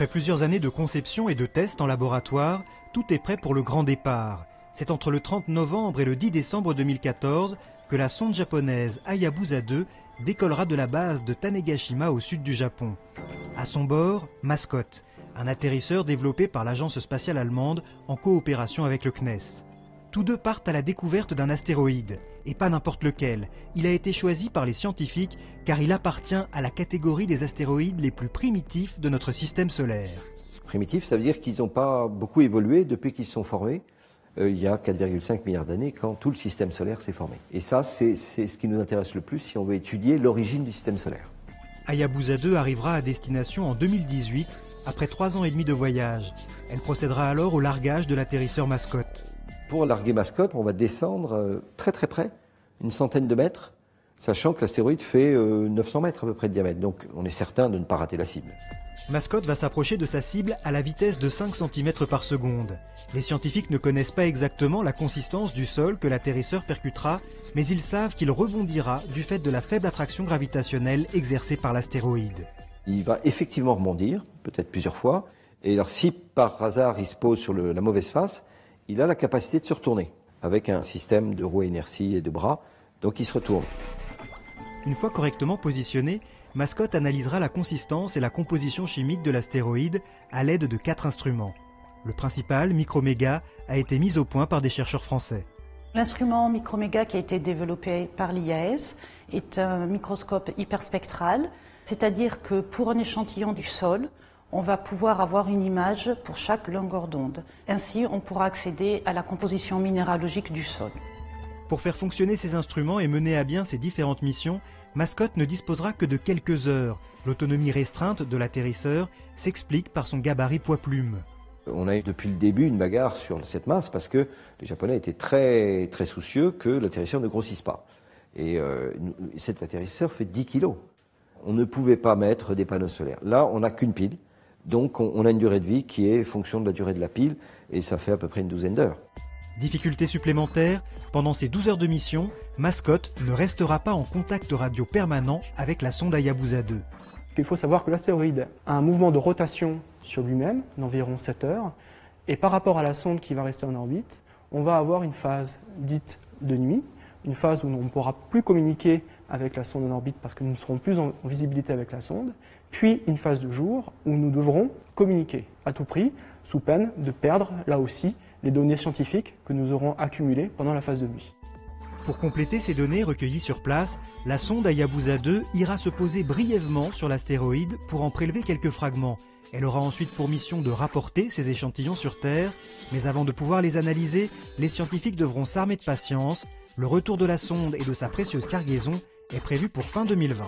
Après plusieurs années de conception et de tests en laboratoire, tout est prêt pour le grand départ. C'est entre le 30 novembre et le 10 décembre 2014 que la sonde japonaise Hayabusa 2 décollera de la base de Tanegashima au sud du Japon. À son bord, Mascot, un atterrisseur développé par l'agence spatiale allemande en coopération avec le CNES. Tous deux partent à la découverte d'un astéroïde, et pas n'importe lequel. Il a été choisi par les scientifiques car il appartient à la catégorie des astéroïdes les plus primitifs de notre système solaire. Primitifs, ça veut dire qu'ils n'ont pas beaucoup évolué depuis qu'ils se sont formés, il y a 4,5 milliards d'années, quand tout le système solaire s'est formé. Et ça, c'est ce qui nous intéresse le plus si on veut étudier l'origine du système solaire. Hayabusa 2 arrivera à destination en 2018, après 3 ans et demi de voyage. Elle procédera alors au largage de l'atterrisseur Mascot. Pour larguer Mascot, on va descendre très très près, une centaine de mètres, sachant que l'astéroïde fait 900 mètres à peu près de diamètre. Donc on est certain de ne pas rater la cible. Mascot va s'approcher de sa cible à la vitesse de 5 cm par seconde. Les scientifiques ne connaissent pas exactement la consistance du sol que l'atterrisseur percutera, mais ils savent qu'il rebondira du fait de la faible attraction gravitationnelle exercée par l'astéroïde. Il va effectivement rebondir, peut-être plusieurs fois, et alors si par hasard il se pose sur la mauvaise face, il a la capacité de se retourner, avec un système de roues à inertie et de bras, donc il se retourne. Une fois correctement positionné, Mascot analysera la consistance et la composition chimique de l'astéroïde à l'aide de 4 instruments. Le principal, Microméga, a été mis au point par des chercheurs français. L'instrument Microméga qui a été développé par l'IAS est un microscope hyperspectral, c'est-à-dire que pour un échantillon du sol, on va pouvoir avoir une image pour chaque longueur d'onde. Ainsi, on pourra accéder à la composition minéralogique du sol. Pour faire fonctionner ces instruments et mener à bien ces différentes missions, Mascot ne disposera que de quelques heures. L'autonomie restreinte de l'atterrisseur s'explique par son gabarit poids-plume. On a eu depuis le début une bagarre sur cette masse parce que les Japonais étaient très, très soucieux que l'atterrisseur ne grossisse pas. Et cet atterrisseur fait 10 kilos. On ne pouvait pas mettre des panneaux solaires. Là, on n'a qu'une pile. Donc on a une durée de vie qui est fonction de la durée de la pile et ça fait à peu près une douzaine d'heures. Difficulté supplémentaire, pendant ces 12 heures de mission, Mascot ne restera pas en contact radio permanent avec la sonde Hayabusa 2. Il faut savoir que l'astéroïde a un mouvement de rotation sur lui-même d'environ 7 heures et par rapport à la sonde qui va rester en orbite, on va avoir une phase dite de nuit, une phase où on ne pourra plus communiquer avec la sonde en orbite parce que nous ne serons plus en visibilité avec la sonde, puis une phase de jour où nous devrons communiquer à tout prix, sous peine de perdre, là aussi, les données scientifiques que nous aurons accumulées pendant la phase de nuit. Pour compléter ces données recueillies sur place, la sonde Hayabusa 2 ira se poser brièvement sur l'astéroïde pour en prélever quelques fragments. Elle aura ensuite pour mission de rapporter ces échantillons sur Terre, mais avant de pouvoir les analyser, les scientifiques devront s'armer de patience. Le retour de la sonde et de sa précieuse cargaison est prévu pour fin 2020.